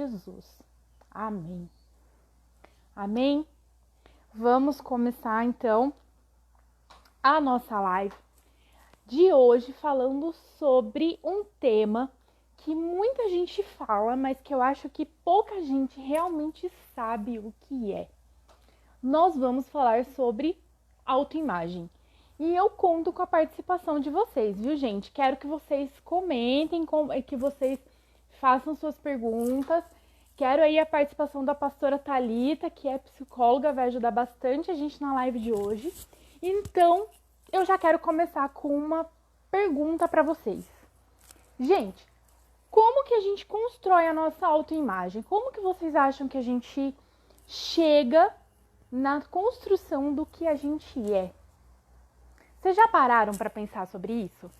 Jesus. Amém. Amém? Vamos começar então a nossa live de hoje falando sobre um tema que muita gente fala, mas que eu acho que pouca gente realmente sabe o que é. Nós vamos falar sobre autoimagem. E eu conto com a participação de vocês, viu, gente? Quero que vocês comentem, que vocês façam suas perguntas. Quero aí a participação da pastora Thalita, que é psicóloga, vai ajudar bastante a gente na live de hoje. Então, eu já quero começar com uma pergunta para vocês. Gente, como que a gente constrói a nossa autoimagem? Como que vocês acham que a gente chega na construção do que a gente é? Vocês já pararam para pensar sobre isso?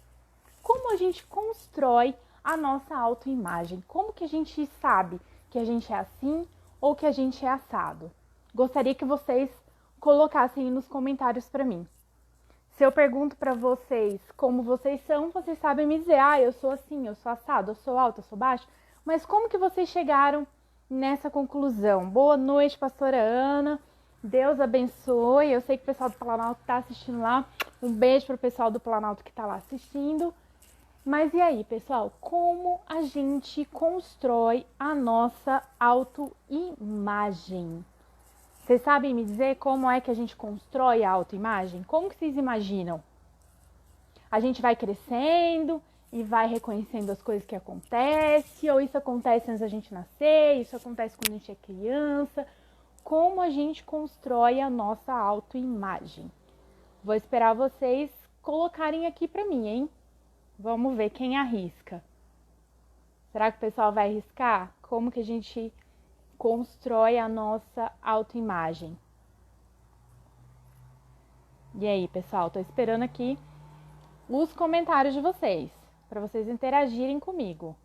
Como a gente constrói a nossa autoimagem? Como que a gente sabe que a gente é assim ou que a gente é assado? Gostaria que vocês colocassem nos comentários para mim. Se eu pergunto para vocês como vocês são, vocês sabem me dizer, eu sou assim, eu sou assado, eu sou alto, eu sou baixo. Mas como que vocês chegaram nessa conclusão? Boa noite, pastora Ana. Deus abençoe. Eu sei que o pessoal do Planalto está assistindo lá. Um beijo para o pessoal do Planalto que está lá assistindo. Mas e aí, pessoal? Como a gente constrói a nossa autoimagem? Vocês sabem me dizer como é que a gente constrói a autoimagem? Como que vocês imaginam? A gente vai crescendo e vai reconhecendo as coisas que acontecem? Ou isso acontece antes da gente nascer? Isso acontece quando a gente é criança? Como a gente constrói a nossa autoimagem? Vou esperar vocês colocarem aqui para mim, hein? Vamos ver quem arrisca. Será que o pessoal vai arriscar? Como que a gente constrói a nossa autoimagem? E aí, pessoal? Tô esperando aqui os comentários de vocês, para vocês interagirem comigo.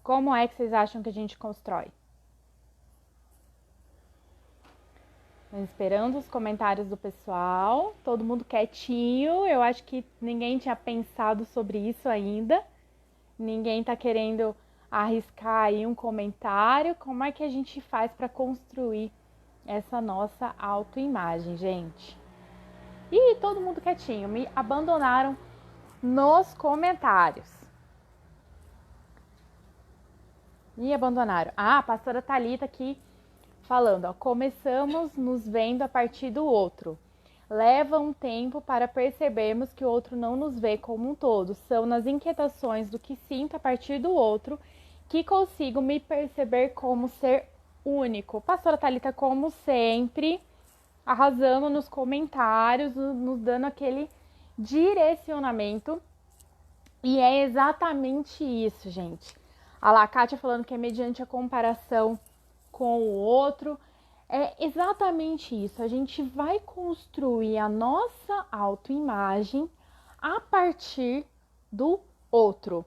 Como é que vocês acham que a gente constrói? Esperando os comentários do pessoal, todo mundo quietinho. Eu acho que ninguém tinha pensado sobre isso ainda. Ninguém tá querendo arriscar aí um comentário. Como é que a gente faz para construir essa nossa autoimagem, gente? E todo mundo quietinho, me abandonaram nos comentários. Me abandonaram. A pastora Thalita aqui falando, começamos nos vendo a partir do outro. Leva um tempo para percebermos que o outro não nos vê como um todo. São nas inquietações do que sinto a partir do outro que consigo me perceber como ser único. Pastora Thalita, como sempre, arrasando nos comentários, nos dando aquele direcionamento. E é exatamente isso, gente. A Kátia falando que é mediante a comparação com o outro, é exatamente isso. A gente vai construir a nossa autoimagem a partir do outro.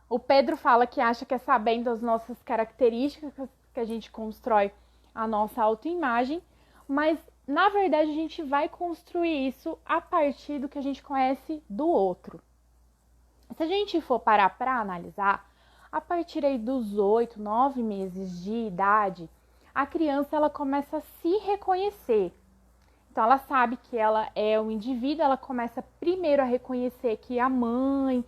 O Pedro fala que acha que é sabendo as nossas características que a gente constrói a nossa autoimagem, mas na verdade a gente vai construir isso a partir do que a gente conhece do outro. Se a gente for parar para analisar, a partir aí dos 8, 9 meses de idade, a criança ela começa a se reconhecer. Então, ela sabe que ela é um indivíduo, ela começa primeiro a reconhecer que a mãe,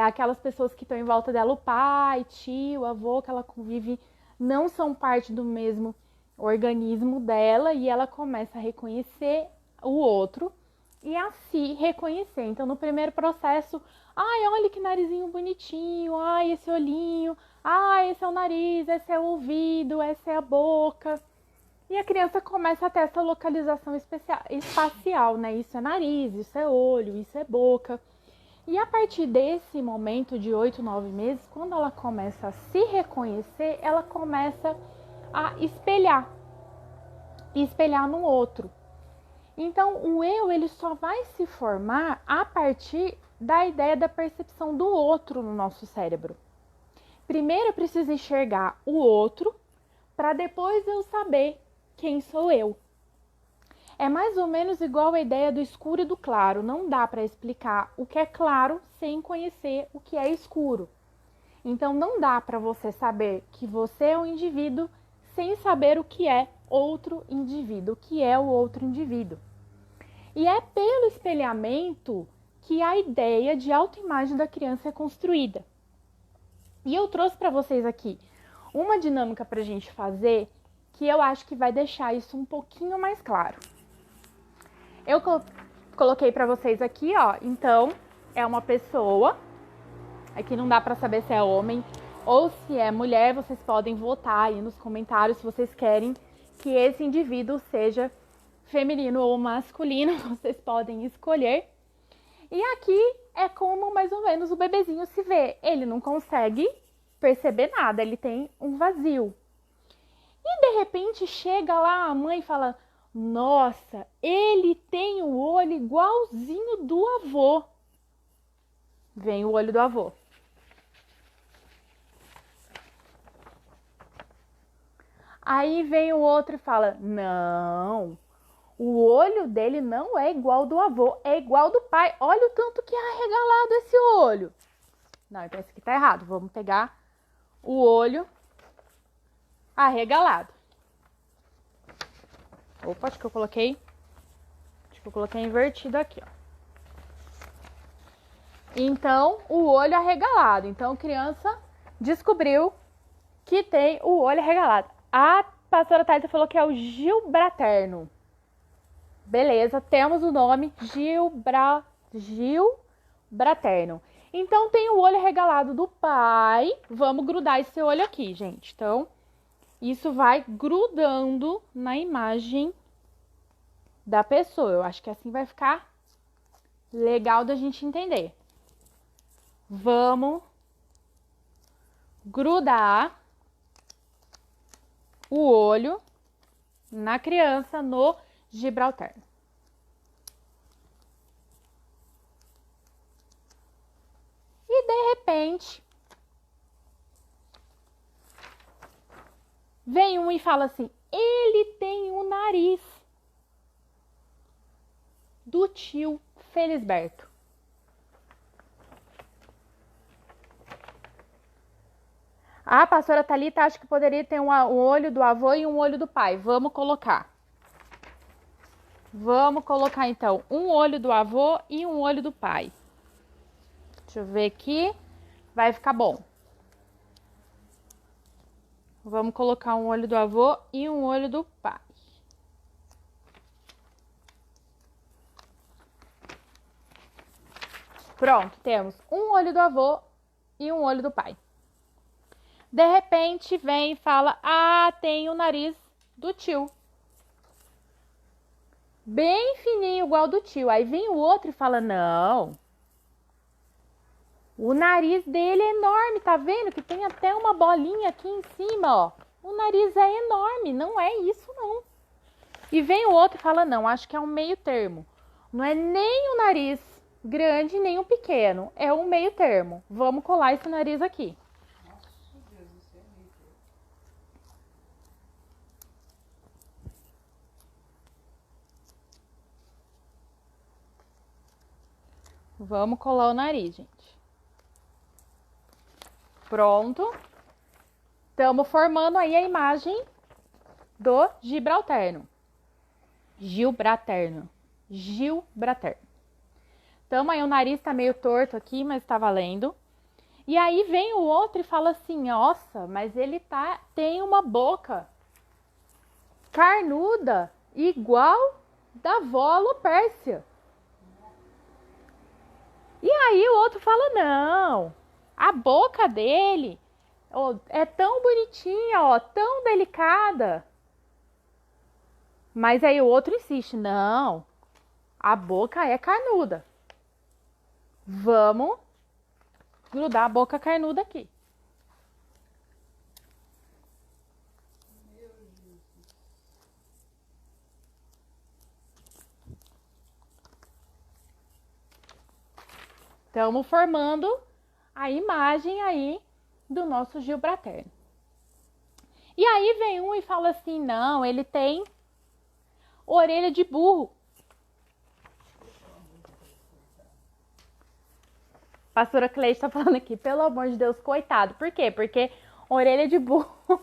aquelas pessoas que estão em volta dela, o pai, tio, avô, que ela convive, não são parte do mesmo organismo dela e ela começa a reconhecer o outro e a se reconhecer. Então, no primeiro processo, olha que narizinho bonitinho, esse olhinho, esse é o nariz, esse é o ouvido, essa é a boca. E a criança começa a ter essa localização espacial, né? Isso é nariz, isso é olho, isso é boca. E a partir desse momento de 8, 9 meses, quando ela começa a se reconhecer, ela começa a espelhar no outro. Então, o eu, ele só vai se formar a partir da ideia da percepção do outro no nosso cérebro. Primeiro eu preciso enxergar o outro, para depois eu saber quem sou eu. É mais ou menos igual a ideia do escuro e do claro. Não dá para explicar o que é claro sem conhecer o que é escuro. Então não dá para você saber que você é um indivíduo sem saber o que é outro indivíduo, o que é o outro indivíduo. E é pelo espelhamento que a ideia de autoimagem da criança é construída. E eu trouxe para vocês aqui uma dinâmica para a gente fazer que eu acho que vai deixar isso um pouquinho mais claro. Eu coloquei para vocês aqui, ó, então é uma pessoa, aqui não dá para saber se é homem ou se é mulher, vocês podem votar aí nos comentários se vocês querem que esse indivíduo seja feminino ou masculino, vocês podem escolher. E aqui é como mais ou menos o bebezinho se vê, ele não consegue perceber nada, ele tem um vazio. E de repente chega lá a mãe e fala: nossa, ele tem o olho igualzinho do avô. Vem o olho do avô. Aí vem o outro e fala: não, o olho dele não é igual do avô, é igual do pai. Olha o tanto que é arregalado esse olho. Não, então esse aqui tá errado. Vamos pegar o olho arregalado. Opa, acho que eu coloquei invertido aqui, ó. Então, o olho arregalado. Então, a criança descobriu que tem o olho arregalado. A pastora Thalita falou que é o Gilbraterno. Beleza, temos o nome Gilbraterno. Então, tem o olho arregalado do pai. Vamos grudar esse olho aqui, gente. Então, isso vai grudando na imagem da pessoa. Eu acho que assim vai ficar legal da gente entender. Vamos grudar o olho na criança no Gilbraterno. E de repente vem um e fala assim: ele tem o nariz do tio Felisberto. A pastora Thalita acha que poderia ter um olho do avô e um olho do pai. Vamos colocar. Vamos colocar, então, um olho do avô e um olho do pai. Deixa eu ver aqui. Vai ficar bom. Vamos colocar um olho do avô e um olho do pai. Pronto, temos um olho do avô e um olho do pai. De repente, vem e fala: ah, tem o nariz do tio. Bem fininho, igual do tio. Aí vem o outro e fala: não. O nariz dele é enorme, tá vendo? Que tem até uma bolinha aqui em cima, ó. O nariz é enorme, não é isso, não. E vem o outro e fala: não, acho que é um meio termo. Não é nem o nariz grande, nem o pequeno. É um meio termo. Vamos colar esse nariz aqui. Vamos colar o nariz, gente. Pronto. Estamos formando aí a imagem do Gilbraterno. Gilbraterno. Então, aí o nariz tá meio torto aqui, mas tá valendo. E aí vem o outro e fala assim: nossa, mas ele tem uma boca carnuda igual da avó Alopércia. E aí o outro fala: não, a boca dele é tão bonitinha, ó, tão delicada. Mas aí o outro insiste: não, a boca é carnuda. Vamos grudar a boca carnuda aqui. Estamos formando a imagem aí do nosso Gilbraterno. E aí vem um e fala assim: não, ele tem orelha de burro. Pastora Cleide tá falando aqui, pelo amor de Deus, coitado. Por quê? Porque orelha de burro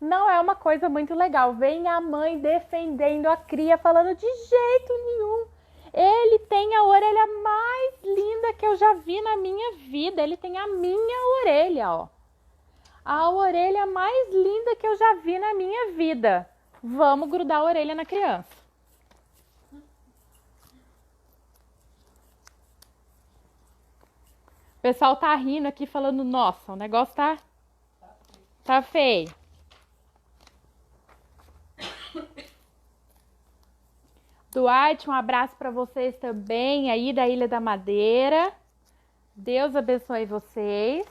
não é uma coisa muito legal. Vem a mãe defendendo a cria, falando de jeito nenhum. Ele tem a orelha mais linda que eu já vi na minha vida. Ele tem a minha orelha, ó. A orelha mais linda que eu já vi na minha vida. Vamos grudar a orelha na criança. O pessoal tá rindo aqui, falando, nossa, o negócio tá feio. Duarte, um abraço para vocês também, aí da Ilha da Madeira. Deus abençoe vocês.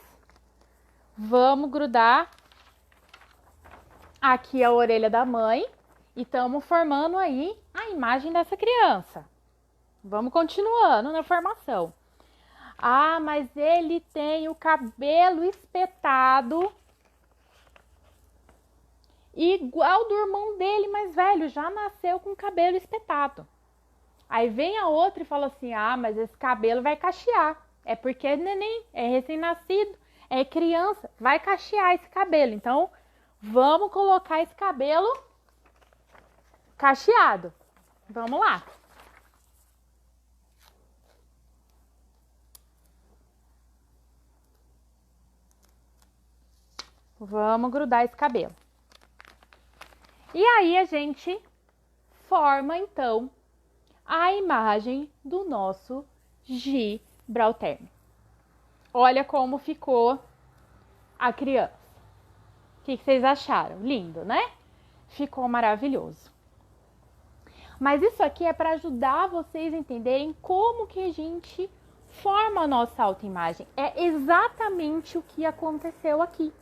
Vamos grudar aqui a orelha da mãe e estamos formando aí a imagem dessa criança. Vamos continuando na formação. Ah, mas ele tem o cabelo espetado igual do irmão dele mais velho, já nasceu com cabelo espetado. Aí vem a outra e fala assim, ah, mas esse cabelo vai cachear. É porque é neném, é recém-nascido, é criança, vai cachear esse cabelo. Então, vamos colocar esse cabelo cacheado. Vamos lá. Vamos grudar esse cabelo. E aí a gente forma, então, a imagem do nosso Gibraltar. Olha como ficou a criança. O que vocês acharam? Lindo, né? Ficou maravilhoso. Mas isso aqui é para ajudar vocês a entenderem como que a gente forma a nossa autoimagem. É exatamente o que aconteceu aqui.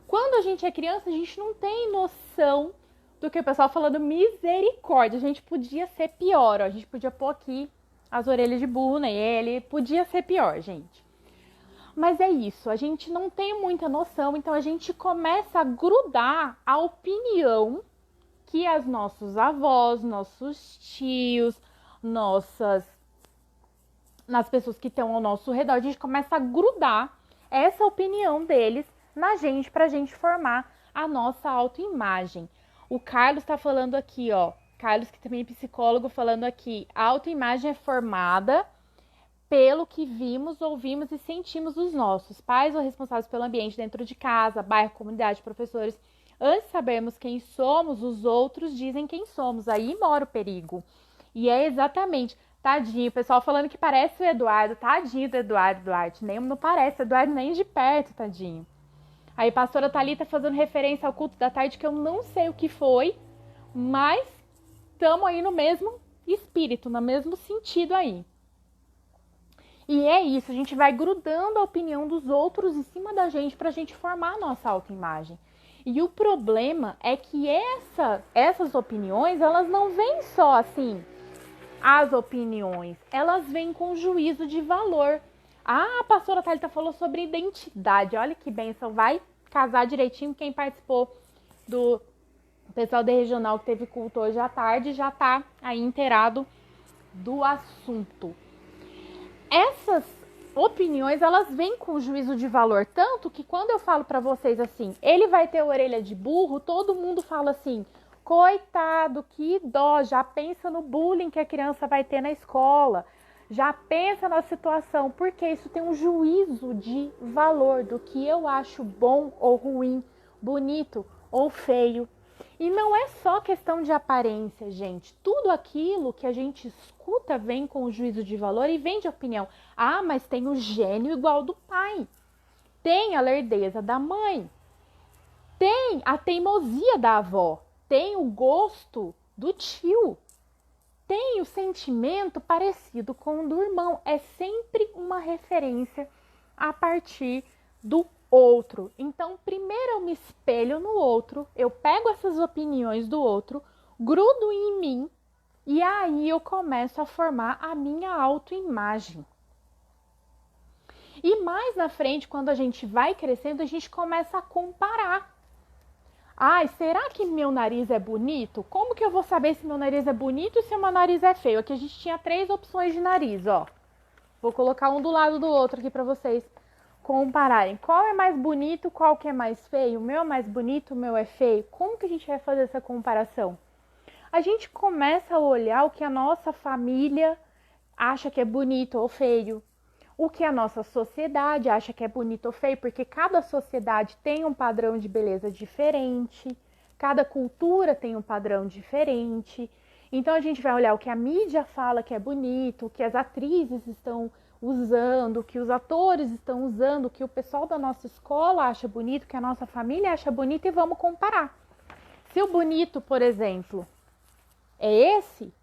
Quando a gente é criança, a gente não tem noção do que o pessoal falando misericórdia. A gente podia ser pior, ó. A gente podia pôr aqui as orelhas de burro nele. Podia ser pior, gente. Mas é isso, a gente não tem muita noção, então a gente começa a grudar a opinião que as nossos avós, nossos tios, nas pessoas que estão ao nosso redor, a gente começa a grudar essa opinião deles na gente, pra gente formar a nossa autoimagem. O Carlos tá falando aqui, ó, Carlos, que também é psicólogo, falando aqui, a autoimagem é formada pelo que vimos, ouvimos e sentimos dos nossos pais ou responsáveis pelo ambiente dentro de casa, bairro, comunidade, professores. Antes de sabermos quem somos, os outros dizem quem somos. Aí mora o perigo. E é exatamente, tadinho, o pessoal falando que parece o Eduardo, tadinho do Eduardo Duarte, nem não parece Eduardo nem de perto, tadinho. Aí pastora Thalita fazendo referência ao culto da tarde, que eu não sei o que foi, mas estamos aí no mesmo espírito, no mesmo sentido aí. E é isso, a gente vai grudando a opinião dos outros em cima da gente pra gente formar a nossa autoimagem. E o problema é que essas opiniões, elas não vêm só assim, as opiniões, elas vêm com juízo de valor. Ah, a pastora Thalita falou sobre identidade, olha que bênção, vai casar direitinho. Quem participou do pessoal da regional que teve culto hoje à tarde já tá aí inteirado do assunto. Essas opiniões, elas vêm com juízo de valor, tanto que quando eu falo pra vocês assim, ele vai ter orelha de burro, todo mundo fala assim, coitado, que dó, já pensa no bullying que a criança vai ter na escola, já pensa na situação, porque isso tem um juízo de valor do que eu acho bom ou ruim, bonito ou feio. E não é só questão de aparência, gente. Tudo aquilo que a gente escuta vem com o juízo de valor e vem de opinião. Ah, mas tem o gênio igual do pai. Tem a lerdeza da mãe. Tem a teimosia da avó. Tem o gosto do tio. Tem o sentimento parecido com o do irmão. É sempre uma referência a partir do outro. Então, primeiro eu me espelho no outro, eu pego essas opiniões do outro, grudo em mim e aí eu começo a formar a minha autoimagem. E mais na frente, quando a gente vai crescendo, a gente começa a comparar. Ai, será que meu nariz é bonito? Como que eu vou saber se meu nariz é bonito e se meu nariz é feio? Aqui a gente tinha 3 opções de nariz, ó. Vou colocar um do lado do outro aqui para vocês compararem. Qual é mais bonito, qual que é mais feio? O meu é mais bonito, o meu é feio? Como que a gente vai fazer essa comparação? A gente começa a olhar o que a nossa família acha que é bonito ou feio, o que a nossa sociedade acha que é bonito ou feio, porque cada sociedade tem um padrão de beleza diferente, cada cultura tem um padrão diferente. Então a gente vai olhar o que a mídia fala que é bonito, o que as atrizes estão usando, o que os atores estão usando, o que o pessoal da nossa escola acha bonito, o que a nossa família acha bonito e vamos comparar. Se o bonito, por exemplo, é esse,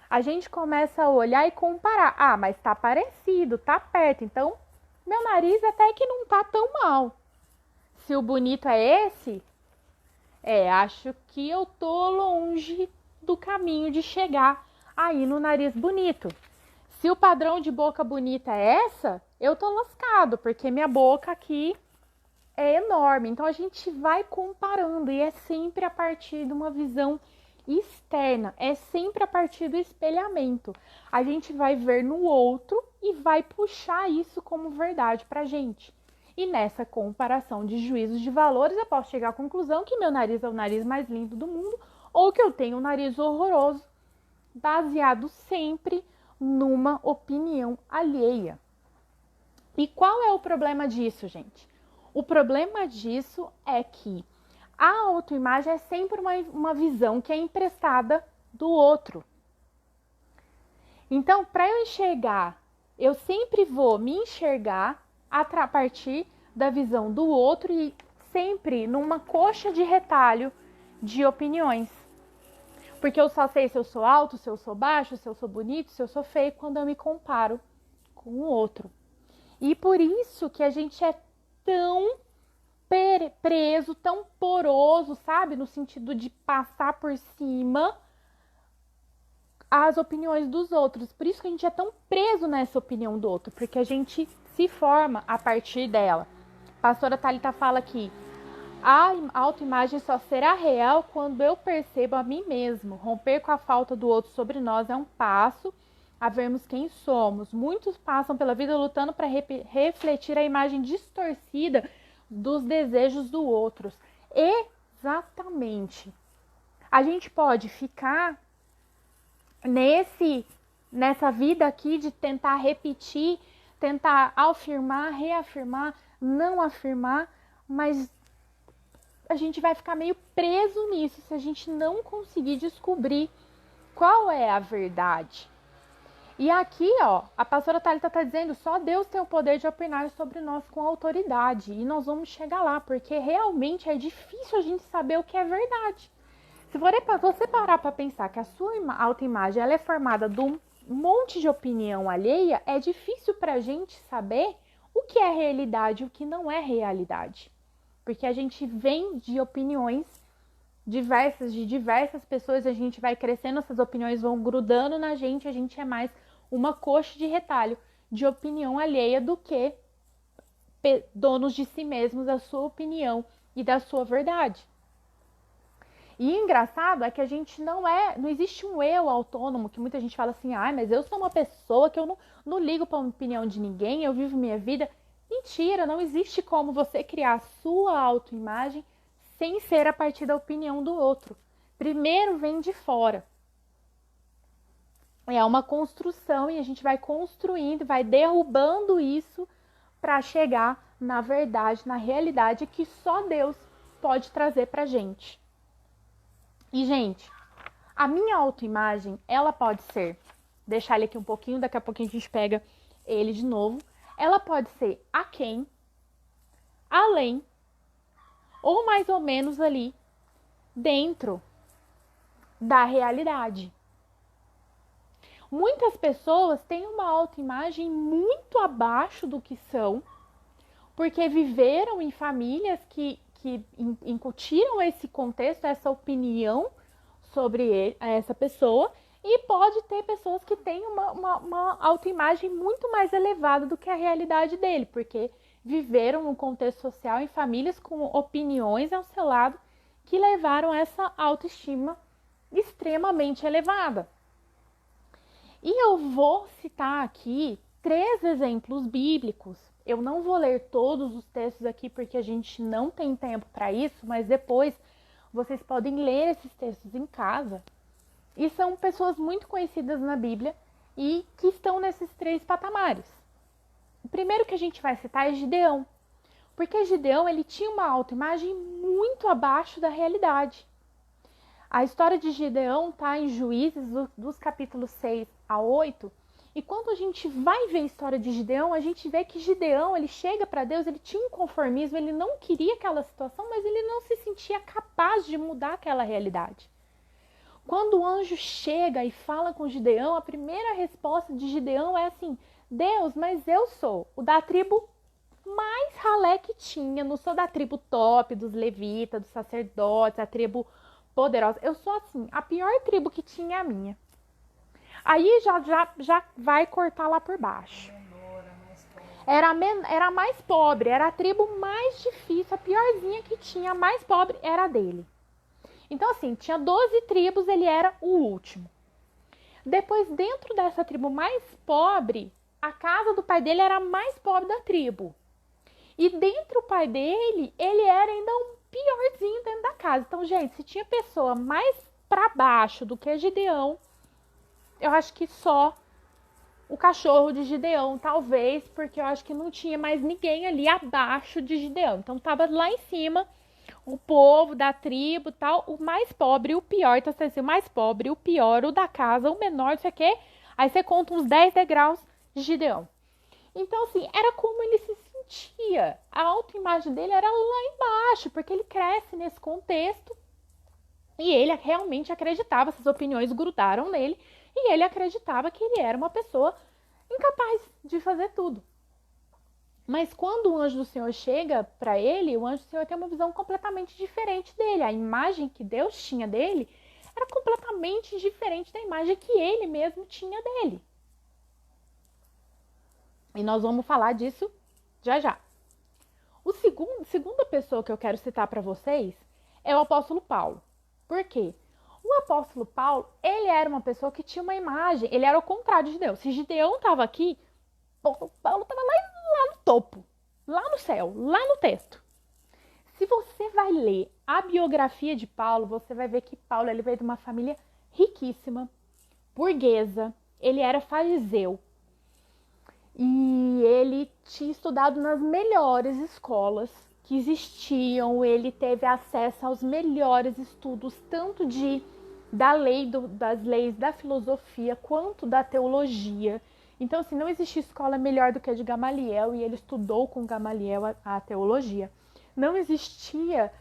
a gente começa a olhar e comparar. Ah, mas tá parecido, tá perto, então meu nariz até que não tá tão mal. Se o bonito é esse, acho que eu tô longe do caminho de chegar aí no nariz bonito. Se o padrão de boca bonita é essa, eu tô lascado, porque minha boca aqui é enorme. Então a gente vai comparando e é sempre a partir de uma visão externa, é sempre a partir do espelhamento. A gente vai ver no outro e vai puxar isso como verdade pra gente. E nessa comparação de juízos de valores, eu posso chegar à conclusão que meu nariz é o nariz mais lindo do mundo ou que eu tenho um nariz horroroso, baseado sempre numa opinião alheia. E qual é o problema disso, gente? O problema disso é que a autoimagem é sempre uma visão que é emprestada do outro. Então, para eu enxergar, eu sempre vou me enxergar a partir da visão do outro e sempre numa coxa de retalho de opiniões. Porque eu só sei se eu sou alto, se eu sou baixo, se eu sou bonito, se eu sou feio, quando eu me comparo com o outro. E por isso que a gente é tão preso, tão poroso, sabe? No sentido de passar por cima as opiniões dos outros. Por isso que a gente é tão preso nessa opinião do outro, porque a gente se forma a partir dela. A pastora Thalita fala que a autoimagem só será real quando eu percebo a mim mesmo. Romper com a falta do outro sobre nós é um passo a vermos quem somos. Muitos passam pela vida lutando para refletir a imagem distorcida dos desejos do outro. Exatamente. A gente pode ficar nessa vida aqui de tentar repetir, tentar afirmar, reafirmar, não afirmar, mas a gente vai ficar meio preso nisso se a gente não conseguir descobrir qual é a verdade. E aqui, ó, a pastora Thalita está dizendo, só Deus tem o poder de opinar sobre nós com autoridade. E nós vamos chegar lá, porque realmente é difícil a gente saber o que é verdade. Se você parar para pensar que a sua autoimagem ela é formada de um monte de opinião alheia, é difícil para a gente saber o que é realidade e o que não é realidade. Porque a gente vem de opiniões diversas, de diversas pessoas, a gente vai crescendo, essas opiniões vão grudando na gente, a gente é mais uma coxa de retalho de opinião alheia do que donos de si mesmos, da sua opinião e da sua verdade. E engraçado é que a gente não existe um eu autônomo, que muita gente fala assim, mas eu sou uma pessoa que eu não ligo para a opinião de ninguém, eu vivo minha vida. Mentira, não existe como você criar a sua autoimagem sem ser a partir da opinião do outro. Primeiro vem de fora. É uma construção e a gente vai construindo, vai derrubando isso para chegar na verdade, na realidade que só Deus pode trazer pra gente. E, gente, a minha autoimagem, ela pode ser, deixar ele aqui um pouquinho, daqui a pouquinho a gente pega ele de novo. Ela pode ser aquém, além, ou mais ou menos ali dentro da realidade. Muitas pessoas têm uma autoimagem muito abaixo do que são, porque viveram em famílias que incutiram esse contexto, essa opinião sobre essa pessoa, e pode ter pessoas que têm uma autoimagem muito mais elevada do que a realidade dele, porque viveram num contexto social em famílias com opiniões ao seu lado que levaram essa autoestima extremamente elevada. E eu vou citar aqui 3 exemplos bíblicos. Eu não vou ler todos os textos aqui porque a gente não tem tempo para isso, mas depois vocês podem ler esses textos em casa. E são pessoas muito conhecidas na Bíblia e que estão nesses 3 patamares. O primeiro que a gente vai citar é Gideão. Porque Gideão, ele tinha uma autoimagem muito abaixo da realidade. A história de Gideão está em Juízes, dos capítulos 6 a 8. E quando a gente vai ver a história de Gideão, a gente vê que Gideão, ele chega para Deus, ele tinha um conformismo, ele não queria aquela situação, mas ele não se sentia capaz de mudar aquela realidade. Quando o anjo chega e fala com Gideão, a primeira resposta de Gideão é assim: Deus, mas eu sou o da tribo mais ralé que tinha, não sou da tribo top, dos levitas, dos sacerdotes, a tribo poderosa. Eu sou assim, a pior tribo que tinha é a minha. Aí já vai cortar lá por baixo. Era a mais pobre, era a tribo mais difícil, a piorzinha que tinha, a mais pobre era a dele. Então assim, tinha 12 tribos, ele era o último. Depois, dentro dessa tribo mais pobre, a casa do pai dele era a mais pobre da tribo. E dentro do pai dele, ele era ainda um piorzinho dentro da casa. Então, gente, se tinha pessoa mais para baixo do que Gideão, eu acho que só o cachorro de Gideão, talvez, porque eu acho que não tinha mais ninguém ali abaixo de Gideão. Então, tava lá em cima o povo da tribo, tal, o mais pobre, o pior. Então, assim, o mais pobre, o pior, o da casa, o menor, isso aqui. Aí você conta uns 10 degraus de Gideão. Então, assim, era como ele se sentia. A autoimagem dele era lá embaixo, porque ele cresce nesse contexto e ele realmente acreditava, essas opiniões grudaram nele, e ele acreditava que ele era uma pessoa incapaz de fazer tudo. Mas quando o anjo do Senhor chega para ele, o anjo do Senhor tem uma visão completamente diferente dele. A imagem que Deus tinha dele era completamente diferente da imagem que ele mesmo tinha dele. E nós vamos falar disso já já. Segunda pessoa que eu quero citar para vocês é o apóstolo Paulo. Por quê? O apóstolo Paulo, ele era uma pessoa que tinha uma imagem, ele era o contrário de Gideão. Se Gideão estava aqui, Paulo estava lá no topo, lá no céu, lá no teto. Se você vai ler a biografia de Paulo, você vai ver que Paulo ele veio de uma família riquíssima, burguesa, ele era fariseu. E ele tinha estudado nas melhores escolas que existiam, ele teve acesso aos melhores estudos, tanto das leis da filosofia, quanto da teologia. Então, assim, não existia escola melhor do que a de Gamaliel, e ele estudou com Gamaliel a teologia. Não existia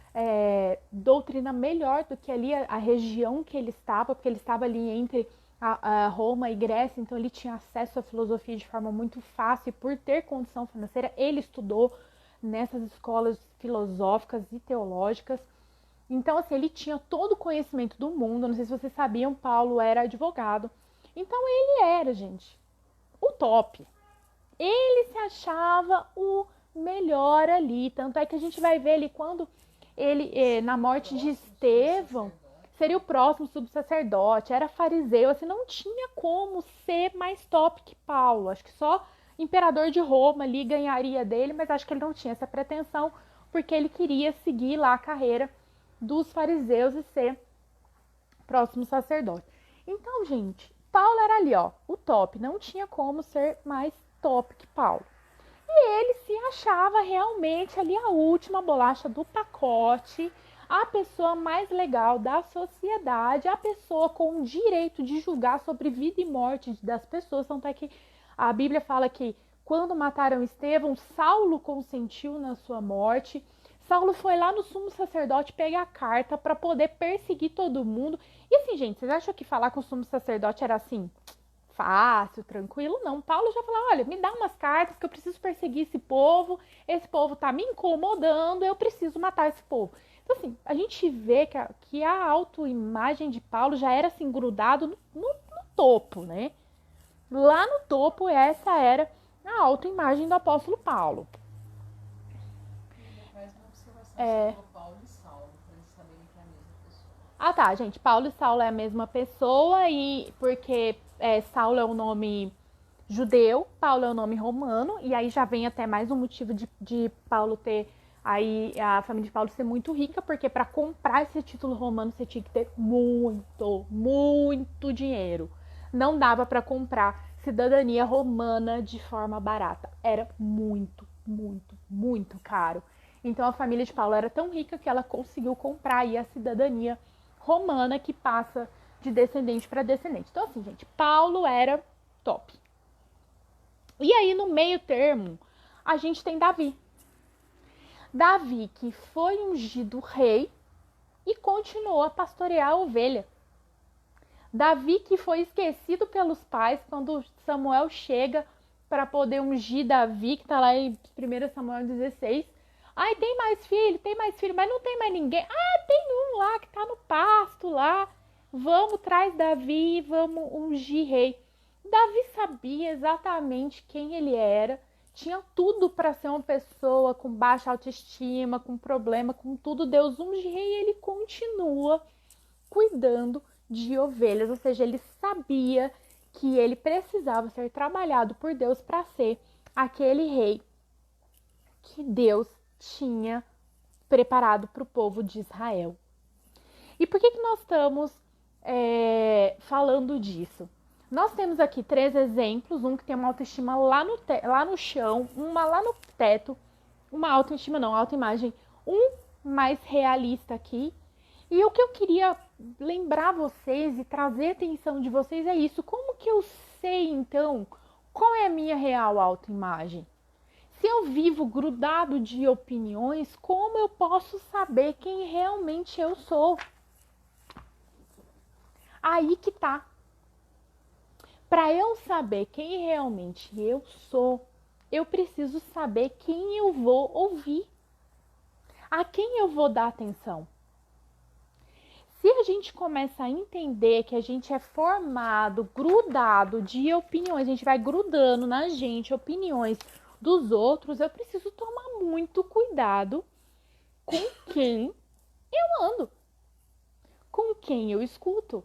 doutrina melhor do que ali a região que ele estava, porque ele estava ali entre a Roma e Grécia, então ele tinha acesso à filosofia de forma muito fácil, e por ter condição financeira, ele estudou nessas escolas filosóficas e teológicas. Então, assim, ele tinha todo o conhecimento do mundo. Não sei se vocês sabiam, Paulo era advogado. Então, ele era, gente, o top. Ele se achava o melhor ali. Tanto é que a gente vai ver ali quando ele, na morte de Estevão, seria o próximo subsacerdote, era fariseu, assim, não tinha como ser mais top que Paulo. Acho que só imperador de Roma ali ganharia dele, mas acho que ele não tinha essa pretensão, porque ele queria seguir lá a carreira dos fariseus e ser próximo sacerdote. Então, gente, Paulo era ali, ó, o top, não tinha como ser mais top que Paulo. E ele se achava realmente ali a última bolacha do pacote, a pessoa mais legal da sociedade, a pessoa com o direito de julgar sobre vida e morte das pessoas. Tanto é que a Bíblia fala que quando mataram Estevão, Saulo consentiu na sua morte. Saulo foi lá no sumo sacerdote pegar a carta para poder perseguir todo mundo. E assim, gente, vocês acham que falar com o sumo sacerdote era assim, fácil, tranquilo? Não. Paulo já falou, olha, me dá umas cartas que eu preciso perseguir esse povo tá me incomodando, eu preciso matar esse povo. Então, assim, a gente vê que a autoimagem de Paulo já era, assim, grudado no topo, né? Lá no topo, essa era a autoimagem do apóstolo Paulo. Mas uma observação, você falou Paulo e Saulo, para eles saberem que é a mesma pessoa. Ah, tá, gente. Paulo e Saulo é a mesma pessoa, e porque Saulo é o nome judeu, Paulo é o nome romano, e aí já vem até mais um motivo de Paulo ter, aí a família de Paulo ser muito rica, porque para comprar esse título romano você tinha que ter muito dinheiro. Não dava para comprar cidadania romana de forma barata. Era muito caro. Então a família de Paulo era tão rica que ela conseguiu comprar aí a cidadania romana que passa de descendente para descendente. Então assim, gente, Paulo era top. E aí no meio termo, a gente tem Davi. Davi que foi ungido rei e continuou a pastorear a ovelha. Davi que foi esquecido pelos pais quando Samuel chega para poder ungir Davi, que está lá em 1 Samuel 16. Ai, tem mais filho, mas não tem mais ninguém. Ah, tem um lá que está no pasto lá. Vamos, traz Davi, vamos ungir rei. Davi sabia exatamente quem ele era. Tinha tudo para ser uma pessoa com baixa autoestima, com problema, com tudo. Deus unge rei e ele continua cuidando de ovelhas, ou seja, ele sabia que ele precisava ser trabalhado por Deus para ser aquele rei que Deus tinha preparado para o povo de Israel. E por que nós estamos falando disso? Nós temos aqui 3 exemplos, um que tem uma autoestima lá no chão, uma lá no teto, uma autoimagem, um mais realista aqui. E o que eu queria lembrar vocês e trazer a atenção de vocês é isso. Como que eu sei, então, qual é a minha real autoimagem? Se eu vivo grudado de opiniões, como eu posso saber quem realmente eu sou? Aí que tá. Para eu saber quem realmente eu sou, eu preciso saber quem eu vou ouvir. A quem eu vou dar atenção? Se a gente começa a entender que a gente é formado, grudado de opiniões, a gente vai grudando na gente opiniões dos outros, eu preciso tomar muito cuidado com quem eu ando, com quem eu escuto,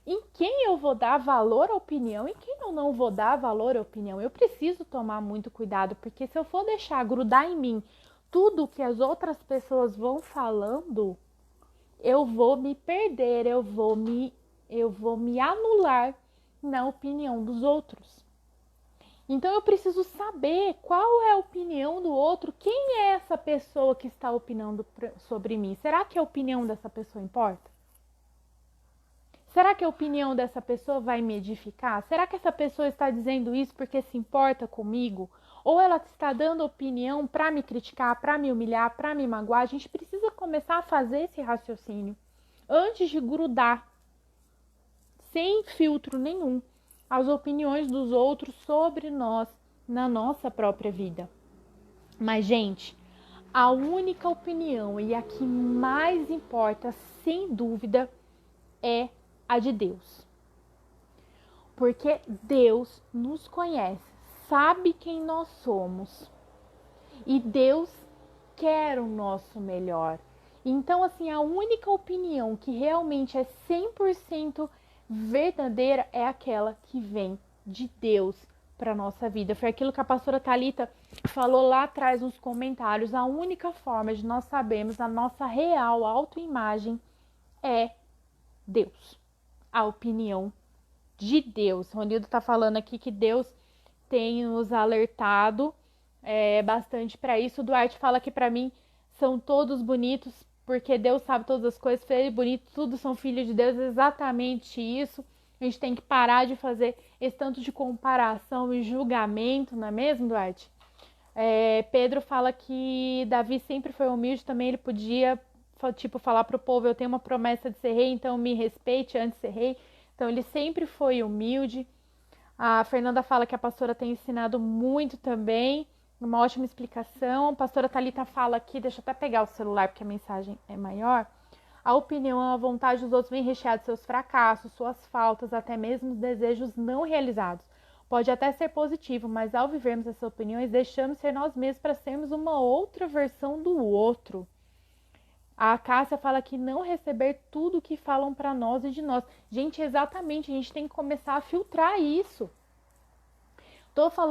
em quem eu vou dar valor à opinião e quem eu não vou dar valor à opinião. Eu preciso tomar muito cuidado, porque se eu for deixar grudar em mim tudo que as outras pessoas vão falando, eu vou me perder, eu vou me anular na opinião dos outros. Então eu preciso saber qual é a opinião do outro, quem é essa pessoa que está opinando sobre mim. Será que a opinião dessa pessoa importa? Será que a opinião dessa pessoa vai me edificar? Será que essa pessoa está dizendo isso porque se importa comigo? Ou ela está dando opinião para me criticar, para me humilhar, para me magoar? A gente precisa começar a fazer esse raciocínio antes de grudar, sem filtro nenhum, as opiniões dos outros sobre nós na nossa própria vida. Mas, gente, a única opinião e a que mais importa, sem dúvida, é a de Deus. Porque Deus nos conhece, sabe quem nós somos. E Deus quer o nosso melhor. Então, assim, a única opinião que realmente é 100% verdadeira é aquela que vem de Deus para a nossa vida. Foi aquilo que a pastora Thalita falou lá atrás nos comentários. A única forma de nós sabermos a nossa real autoimagem é Deus. A opinião de Deus. O Ronildo está falando aqui que Deus tem nos alertado bastante para isso. O Duarte fala que para mim são todos bonitos, porque Deus sabe todas as coisas, feio e bonito, tudo são filhos de Deus, exatamente isso. A gente tem que parar de fazer esse tanto de comparação e julgamento, não é mesmo, Duarte? Pedro fala que Davi sempre foi humilde, também ele podia, falar para o povo, eu tenho uma promessa de ser rei, então me respeite antes de ser rei. Então ele sempre foi humilde. A Fernanda fala que a pastora tem ensinado muito também, uma ótima explicação. A pastora Thalita fala aqui, deixa eu até pegar o celular porque a mensagem é maior. A opinião, a vontade dos outros vem recheada de seus fracassos, suas faltas, até mesmo os desejos não realizados. Pode até ser positivo, mas ao vivermos essas opiniões, deixamos ser nós mesmos para sermos uma outra versão do outro. A Cássia fala que não receber tudo que falam para nós e de nós. Gente, exatamente, a gente tem que começar a filtrar isso.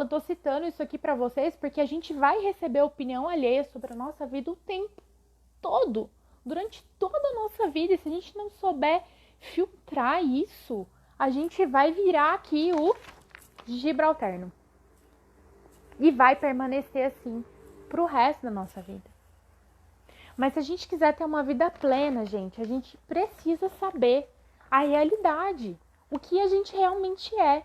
tô citando isso aqui para vocês porque a gente vai receber opinião alheia sobre a nossa vida o tempo todo, durante toda a nossa vida. E se a gente não souber filtrar isso, a gente vai virar aqui o Gibraltar e vai permanecer assim pro resto da nossa vida. Mas se a gente quiser ter uma vida plena, gente, a gente precisa saber a realidade, o que a gente realmente é.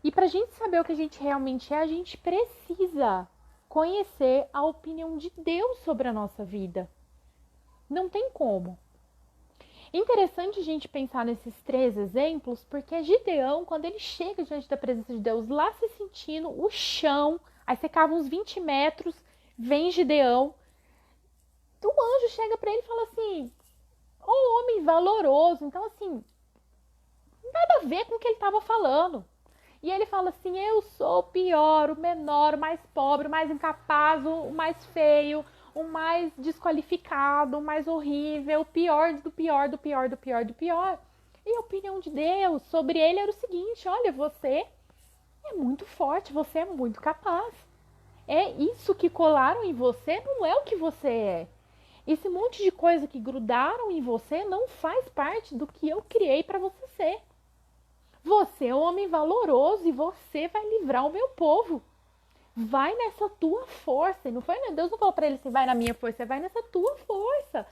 E para a gente saber o que a gente realmente é, a gente precisa conhecer a opinião de Deus sobre a nossa vida. Não tem como. Interessante a gente pensar nesses 3 exemplos, porque Gideão, quando ele chega diante da presença de Deus, lá se sentindo o chão, aí você cava uns 20 metros, vem Gideão, o anjo chega para ele e fala assim, ô homem valoroso. Então assim, nada a ver com o que ele estava falando. E ele fala assim, eu sou o pior, o menor, o mais pobre, o mais incapaz, o mais feio, o mais desqualificado, o mais horrível, o pior do pior, do pior, do pior, do pior. E a opinião de Deus sobre ele era o seguinte, olha, você é muito forte, você é muito capaz. É isso que colaram em você, não é o que você é. Esse monte de coisa que grudaram em você não faz parte do que eu criei para você ser. Você é um homem valoroso e você vai livrar o meu povo. Vai nessa tua força. E não foi, né? Deus não falou para ele assim, vai na minha força, vai nessa tua força.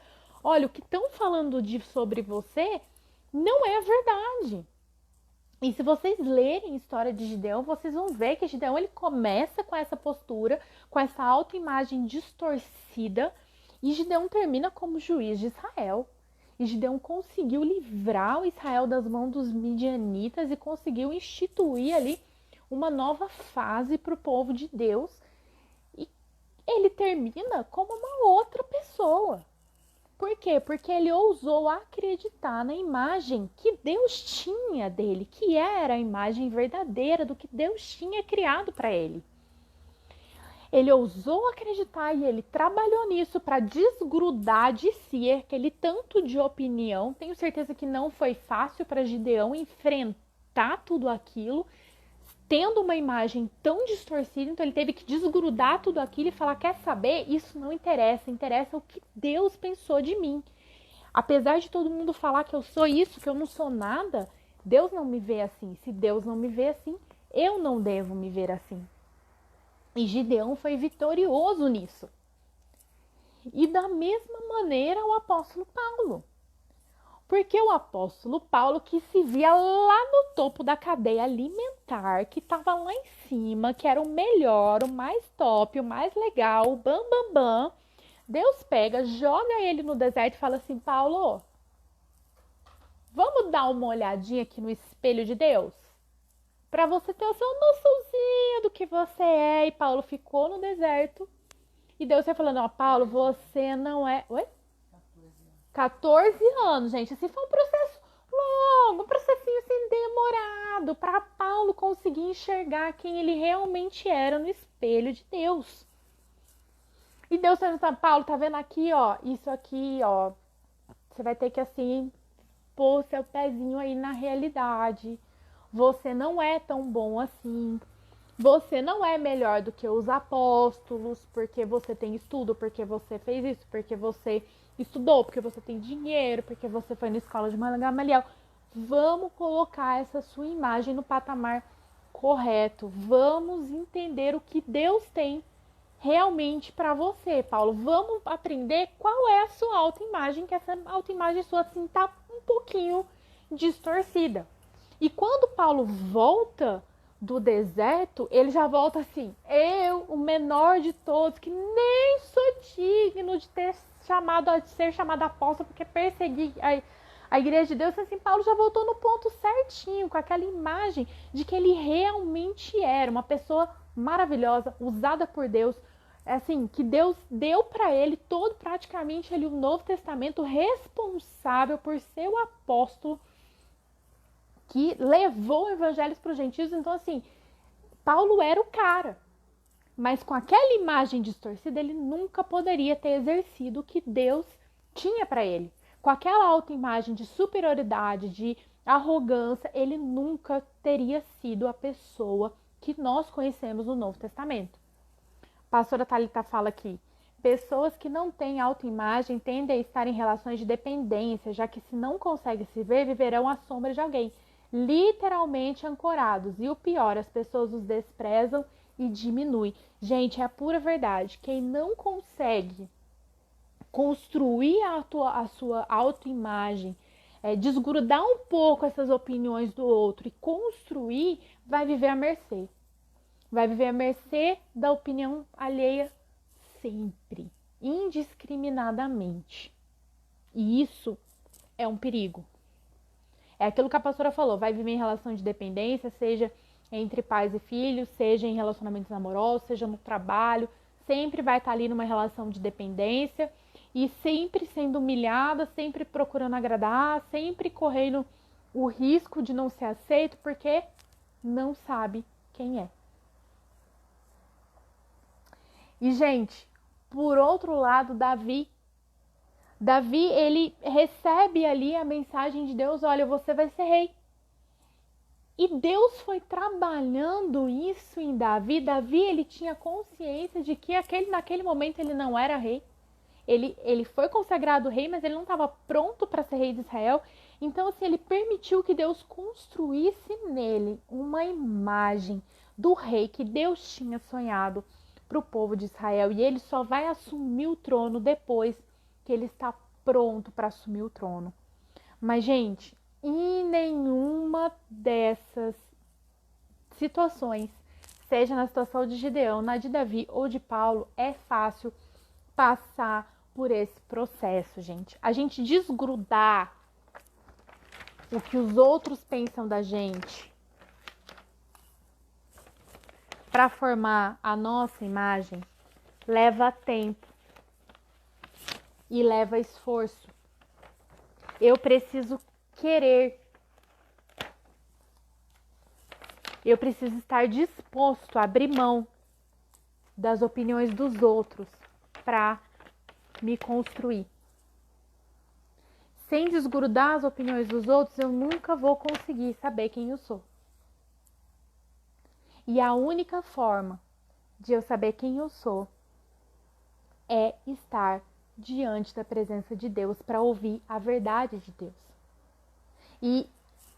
Olha, o que estão falando sobre você não é verdade. E se vocês lerem a história de Gideão, vocês vão ver que Gideão ele começa com essa postura, com essa autoimagem distorcida, e Gideão termina como juiz de Israel. E Gideão conseguiu livrar o Israel das mãos dos midianitas e conseguiu instituir ali uma nova fase para o povo de Deus. E ele termina como uma outra pessoa. Por quê? Porque ele ousou acreditar na imagem que Deus tinha dele, que era a imagem verdadeira do que Deus tinha criado para ele. Ele ousou acreditar e ele trabalhou nisso para desgrudar de si aquele tanto de opinião. Tenho certeza que não foi fácil para Gideão enfrentar tudo aquilo, tendo uma imagem tão distorcida. Então ele teve que desgrudar tudo aquilo e falar, quer saber? Isso não interessa, interessa o que Deus pensou de mim. Apesar de todo mundo falar que eu sou isso, que eu não sou nada, Deus não me vê assim. Se Deus não me vê assim, eu não devo me ver assim. E Gideão foi vitorioso nisso. E da mesma maneira o apóstolo Paulo. Porque o apóstolo Paulo, que se via lá no topo da cadeia alimentar, que estava lá em cima, que era o melhor, o mais top, o mais legal, o bam, bam, bam, Deus pega, joga ele no deserto e fala assim, Paulo, vamos dar uma olhadinha aqui no espelho de Deus? Para você ter a sua noçãozinha do que você é. E Paulo ficou no deserto. E Deus foi falando, ó, Paulo, você não é... Oi? 14 anos, gente. Assim, foi um processo longo, um processinho assim demorado para Paulo conseguir enxergar quem ele realmente era no espelho de Deus. E Deus falando, Paulo, tá vendo aqui, ó, isso aqui, ó. Você vai ter que, assim, pôr seu pezinho aí na realidade. Você não é tão bom assim. Você não é melhor do que os apóstolos, porque você tem estudo, porque você fez isso, porque você estudou, porque você tem dinheiro, porque você foi na escola de Gamaliel. Vamos colocar essa sua imagem no patamar correto. Vamos entender o que Deus tem realmente para você, Paulo. Vamos aprender qual é a sua autoimagem, que essa autoimagem sua assim tá um pouquinho distorcida. E quando Paulo volta do deserto, ele já volta assim, eu, o menor de todos, que nem sou digno de ser chamado apóstolo, porque persegui a igreja de Deus. Assim, Paulo já voltou no ponto certinho, com aquela imagem de que ele realmente era uma pessoa maravilhosa, usada por Deus, assim, que Deus deu para ele todo, praticamente, ele, o Novo Testamento, responsável por ser o apóstolo que levou evangelhos para os gentios. Então, assim, Paulo era o cara. Mas com aquela imagem distorcida, ele nunca poderia ter exercido o que Deus tinha para ele. Com aquela autoimagem de superioridade, de arrogância, ele nunca teria sido a pessoa que nós conhecemos no Novo Testamento. A pastora Thalita fala aqui: pessoas que não têm autoimagem tendem a estar em relações de dependência, já que se não conseguem se ver, viverão à sombra de alguém, literalmente ancorados. E o pior, as pessoas os desprezam e diminuem. Gente, é a pura verdade. Quem não consegue construir a sua autoimagem, desgrudar um pouco essas opiniões do outro e construir, vai viver à mercê. Vai viver à mercê da opinião alheia sempre, indiscriminadamente. E isso é um perigo. É aquilo que a pastora falou, vai viver em relação de dependência, seja entre pais e filhos, seja em relacionamentos amorosos, seja no trabalho, sempre vai estar ali numa relação de dependência e sempre sendo humilhada, sempre procurando agradar, sempre correndo o risco de não ser aceito porque não sabe quem é. E, gente, por outro lado, Davi, ele recebe ali a mensagem de Deus: olha, você vai ser rei. E Deus foi trabalhando isso em Davi. Davi, ele tinha consciência de que naquele momento ele não era rei. Ele foi consagrado rei, mas ele não estava pronto para ser rei de Israel. Então, assim, ele permitiu que Deus construísse nele uma imagem do rei que Deus tinha sonhado para o povo de Israel. E ele só vai assumir o trono depois que ele está pronto para assumir o trono. Mas, gente, em nenhuma dessas situações, seja na situação de Gideão, na de Davi ou de Paulo, é fácil passar por esse processo, gente. A gente desgrudar o que os outros pensam da gente para formar a nossa imagem leva tempo e leva esforço. Eu preciso querer. Eu preciso estar disposto a abrir mão das opiniões dos outros para me construir. Sem desgrudar as opiniões dos outros, eu nunca vou conseguir saber quem eu sou. E a única forma de eu saber quem eu sou é estar diante da presença de Deus para ouvir a verdade de Deus. E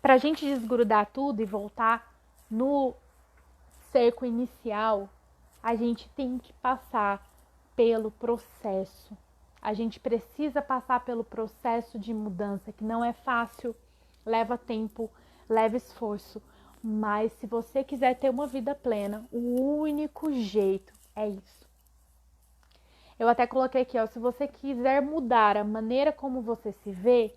para a gente desgrudar tudo e voltar no cerco inicial, a gente tem que passar pelo processo. A gente precisa passar pelo processo de mudança, que não é fácil, leva tempo, leva esforço. Mas se você quiser ter uma vida plena, o único jeito é isso. Eu até coloquei aqui, ó, se você quiser mudar a maneira como você se vê,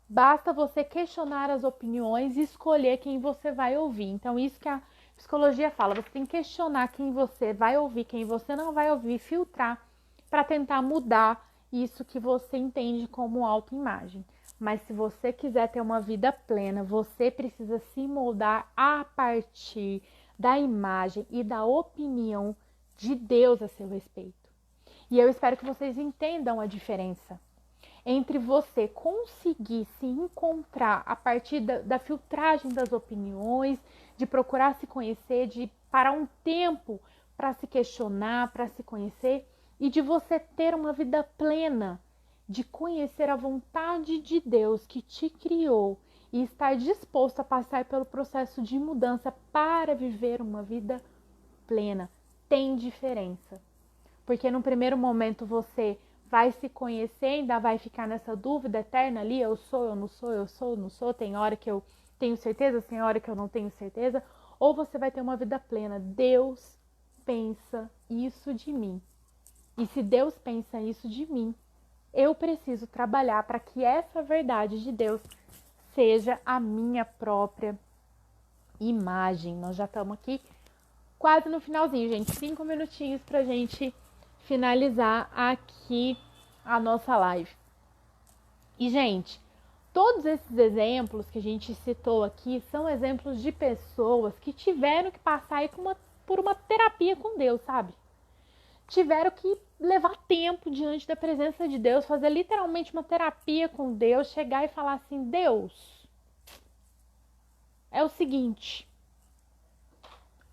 basta você questionar as opiniões e escolher quem você vai ouvir. Então, isso que a psicologia fala, você tem que questionar quem você vai ouvir, quem você não vai ouvir, filtrar para tentar mudar isso que você entende como autoimagem. Mas se você quiser ter uma vida plena, você precisa se moldar a partir da imagem e da opinião de Deus a seu respeito. E eu espero que vocês entendam a diferença entre você conseguir se encontrar a partir da filtragem das opiniões, de procurar se conhecer, de parar um tempo para se questionar, para se conhecer, e de você ter uma vida plena, de conhecer a vontade de Deus que te criou e estar disposto a passar pelo processo de mudança para viver uma vida plena. Tem diferença. Porque no primeiro momento você vai se conhecer, ainda vai ficar nessa dúvida eterna ali, eu sou, eu não sou, eu sou, eu não sou, tem hora que eu tenho certeza, tem hora que eu não tenho certeza, ou você vai ter uma vida plena. Deus pensa isso de mim. E se Deus pensa isso de mim, eu preciso trabalhar para que essa verdade de Deus seja a minha própria imagem. Nós já estamos aqui quase no finalzinho, gente. 5 minutinhos pra gente finalizar aqui a nossa live. E, gente, todos esses exemplos que a gente citou aqui são exemplos de pessoas que tiveram que passar aí por uma terapia com Deus, sabe? Tiveram que levar tempo diante da presença de Deus, fazer literalmente uma terapia com Deus, chegar e falar assim: Deus, é o seguinte,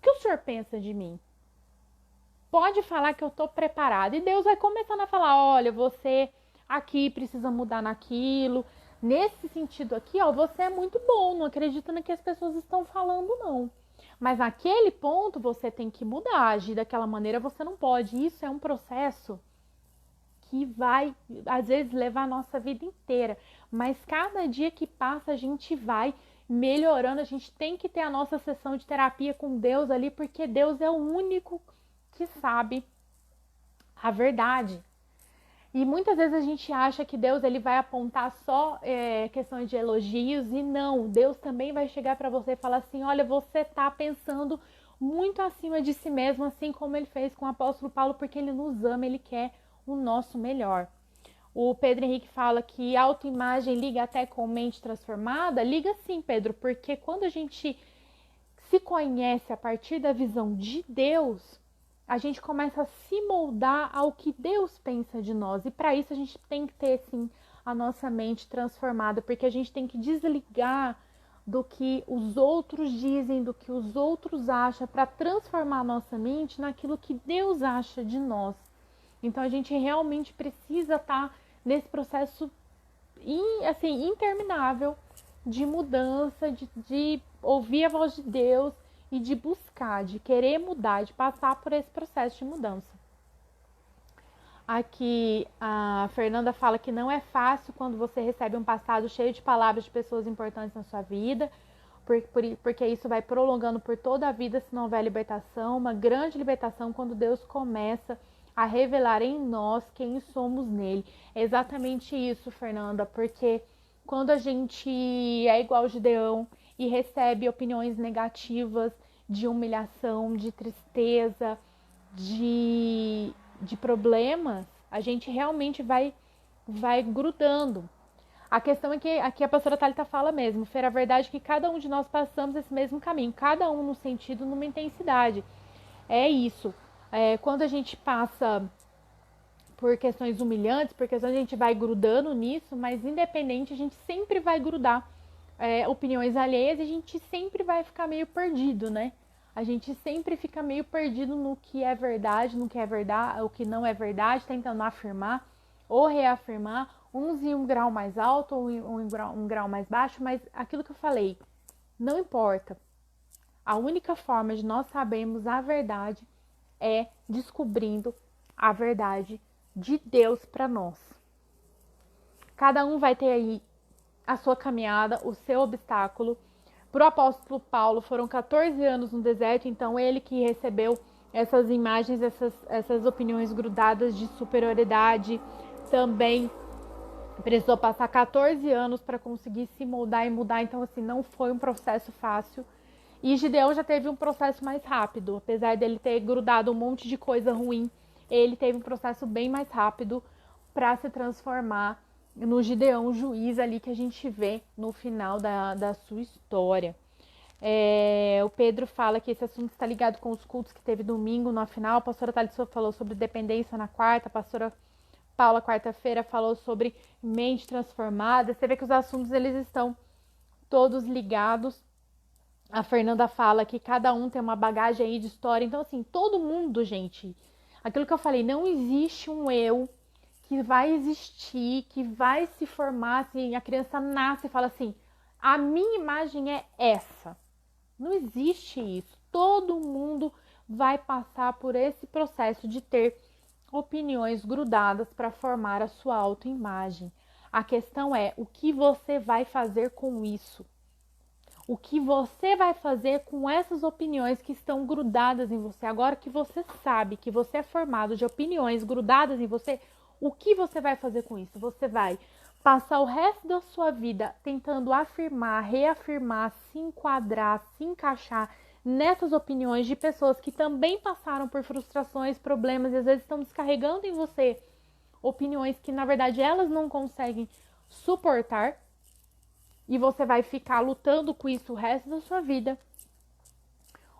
que o senhor pensa de mim? Pode falar que eu estou preparada. E Deus vai começando a falar, olha, você aqui precisa mudar naquilo. Nesse sentido aqui, ó, você é muito bom, não acredita no que as pessoas estão falando, não. Mas naquele ponto você tem que mudar, agir daquela maneira você não pode. Isso é um processo que vai, às vezes, levar a nossa vida inteira. Mas cada dia que passa a gente vai melhorando, a gente tem que ter a nossa sessão de terapia com Deus ali, porque Deus é o único que sabe a verdade. E muitas vezes a gente acha que Deus ele vai apontar só questões de elogios e não. Deus também vai chegar para você e falar assim, olha, você está pensando muito acima de si mesmo, assim como ele fez com o apóstolo Paulo, porque ele nos ama, ele quer o nosso melhor. O Pedro Henrique fala que autoimagem liga até com mente transformada. Liga sim, Pedro, porque quando a gente se conhece a partir da visão de Deus, a gente começa a se moldar ao que Deus pensa de nós. E para isso a gente tem que ter, sim, a nossa mente transformada, porque a gente tem que desligar do que os outros dizem, do que os outros acham, para transformar a nossa mente naquilo que Deus acha de nós. Então a gente realmente precisa estar nesse processo assim, interminável de mudança, de ouvir a voz de Deus, e de buscar, de querer mudar, de passar por esse processo de mudança. Aqui a Fernanda fala que não é fácil quando você recebe um passado cheio de palavras de pessoas importantes na sua vida, porque isso vai prolongando por toda a vida se não houver libertação, uma grande libertação quando Deus começa a revelar em nós quem somos nele. É exatamente isso, Fernanda, porque quando a gente é igual ao Gideão e recebe opiniões negativas, de humilhação, de tristeza, de problemas, a gente realmente vai grudando. A questão é que aqui a pastora Thalita fala mesmo, Fer, a verdade é que cada um de nós passamos esse mesmo caminho, cada um no sentido, numa intensidade. É isso. Quando a gente passa por questões humilhantes, por questões a gente vai grudando nisso, mas independente a gente sempre vai grudar opiniões alheias e a gente sempre vai ficar meio perdido, né? A gente sempre fica meio perdido no que é verdade, no que é verdade, o que não é verdade, tentando afirmar ou reafirmar, uns em um grau mais alto ou em um grau mais baixo, mas aquilo que eu falei, não importa. A única forma de nós sabermos a verdade é descobrindo a verdade de Deus para nós. Cada um vai ter aí a sua caminhada, o seu obstáculo. Para o apóstolo Paulo foram 14 anos no deserto, então ele que recebeu essas imagens, essas opiniões grudadas de superioridade, também precisou passar 14 anos para conseguir se moldar e mudar, então assim, não foi um processo fácil. E Gideão já teve um processo mais rápido, apesar dele ter grudado um monte de coisa ruim, ele teve um processo bem mais rápido para se transformar no Gideão juiz ali que a gente vê no final da sua história. O Pedro fala que esse assunto está ligado com os cultos que teve domingo no final. A pastora Thalita falou sobre dependência na quarta, a pastora Paula quarta-feira falou sobre mente transformada. Você vê que os assuntos eles estão todos ligados. A Fernanda fala que cada um tem uma bagagem aí de história. Então assim, todo mundo, gente, aquilo que eu falei, não existe um eu que vai existir, que vai se formar, assim, a criança nasce e fala assim, a minha imagem é essa. Não existe isso. Todo mundo vai passar por esse processo de ter opiniões grudadas para formar a sua autoimagem. A questão é, o que você vai fazer com isso? O que você vai fazer com essas opiniões que estão grudadas em você? Agora que você sabe que você é formado de opiniões grudadas em você, o que você vai fazer com isso? Você vai passar o resto da sua vida tentando afirmar, reafirmar, se enquadrar, se encaixar nessas opiniões de pessoas que também passaram por frustrações, problemas e às vezes estão descarregando em você opiniões que na verdade elas não conseguem suportar e você vai ficar lutando com isso o resto da sua vida?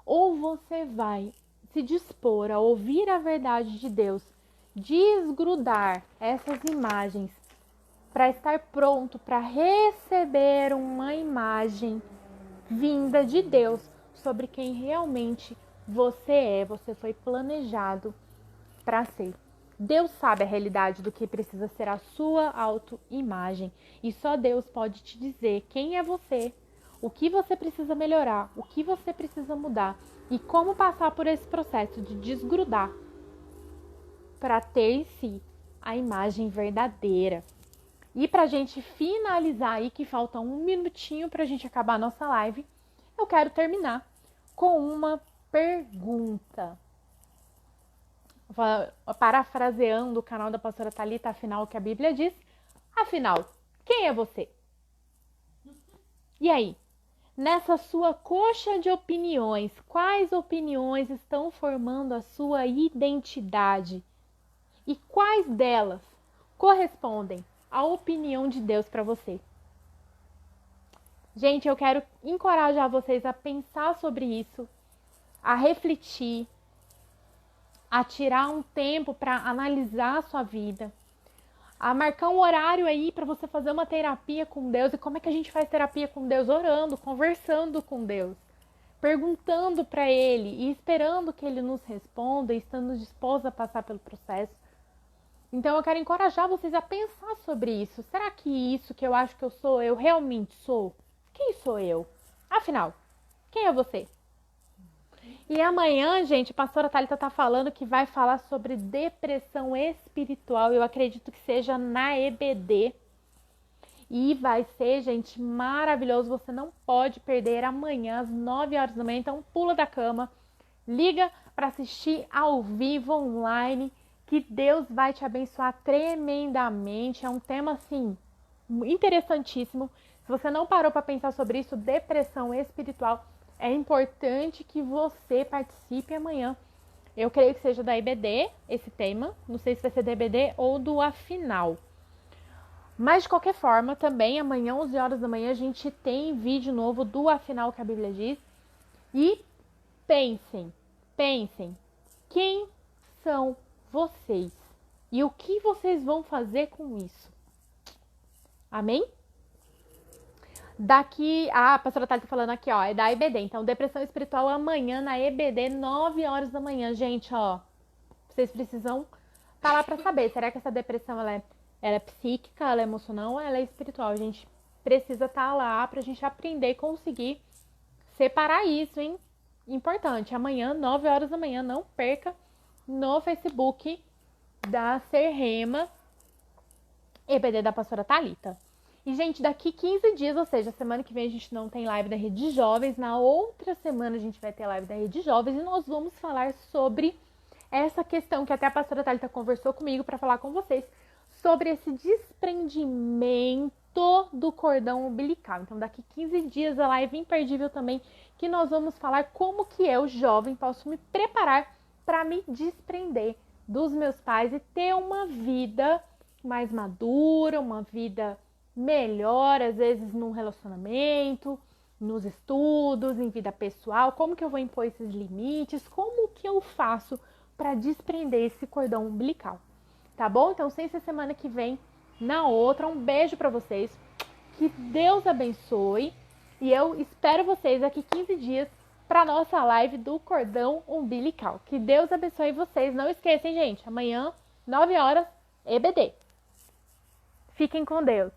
Ou você vai se dispor a ouvir a verdade de Deus, desgrudar essas imagens para estar pronto para receber uma imagem vinda de Deus sobre quem realmente você foi planejado para ser. Deus sabe a realidade do que precisa ser a sua autoimagem. E só Deus pode te dizer quem é você, o que você precisa melhorar, o que você precisa mudar e como passar por esse processo de desgrudar para ter em si a imagem verdadeira. E para a gente finalizar aí, que falta um minutinho para a gente acabar a nossa live, eu quero terminar com uma pergunta. Parafraseando o canal da pastora Thalita, afinal, o que a Bíblia diz. Afinal, quem é você? E aí? Nessa sua coxa de opiniões, quais opiniões estão formando a sua identidade? E quais delas correspondem à opinião de Deus para você? Gente, eu quero encorajar vocês a pensar sobre isso, a refletir, a tirar um tempo para analisar a sua vida, a marcar um horário aí para você fazer uma terapia com Deus. E como é que a gente faz terapia com Deus? Orando, conversando com Deus, perguntando para Ele e esperando que Ele nos responda e estando disposto a passar pelo processo. Então eu quero encorajar vocês a pensar sobre isso. Será que isso que eu acho que eu sou, eu realmente sou? Quem sou eu? Afinal, quem é você? E amanhã, gente, a pastora Thalita tá falando que vai falar sobre depressão espiritual. Eu acredito que seja na EBD. E vai ser, gente, maravilhoso. Você não pode perder amanhã às 9 horas da manhã. Então pula da cama, liga para assistir ao vivo online, que Deus vai te abençoar tremendamente. É um tema, assim, interessantíssimo. Se você não parou para pensar sobre isso, depressão espiritual, é importante que você participe amanhã. Eu creio que seja da IBD esse tema. Não sei se vai ser da IBD ou do Afinal. Mas de qualquer forma, também amanhã, 11 horas da manhã, a gente tem vídeo novo do Afinal que a Bíblia diz. E pensem, quem são vocês? E o que vocês vão fazer com isso? Amém? Daqui, a pastora Thalita falando aqui, ó, é da EBD. Então, depressão espiritual amanhã na EBD, 9 horas da manhã. Gente, ó, vocês precisam estar lá para saber. Será que essa depressão, ela é psíquica, ela é emocional ou ela é espiritual? A gente precisa estar lá pra gente aprender e conseguir separar isso, hein? Importante. Amanhã, 9 horas da manhã, não perca no Facebook da Ser Rema EBD da pastora Thalita. E, gente, daqui 15 dias, ou seja, semana que vem a gente não tem live da Rede Jovens. Na outra semana a gente vai ter live da Rede Jovens e nós vamos falar sobre essa questão que até a pastora Thalita conversou comigo para falar com vocês sobre esse desprendimento do cordão umbilical. Então, daqui 15 dias a live imperdível também, que nós vamos falar como que eu, jovem, posso me preparar para me desprender dos meus pais e ter uma vida mais madura, uma vida melhor, às vezes num relacionamento, nos estudos, em vida pessoal. Como que eu vou impor esses limites? Como que eu faço para desprender esse cordão umbilical? Tá bom? Então, sem ser semana que vem, na outra. Um beijo para vocês. Que Deus abençoe. E eu espero vocês daqui 15 dias para nossa live do cordão umbilical. Que Deus abençoe vocês. Não esqueçam, gente. Amanhã, 9 horas, EBD. Fiquem com Deus.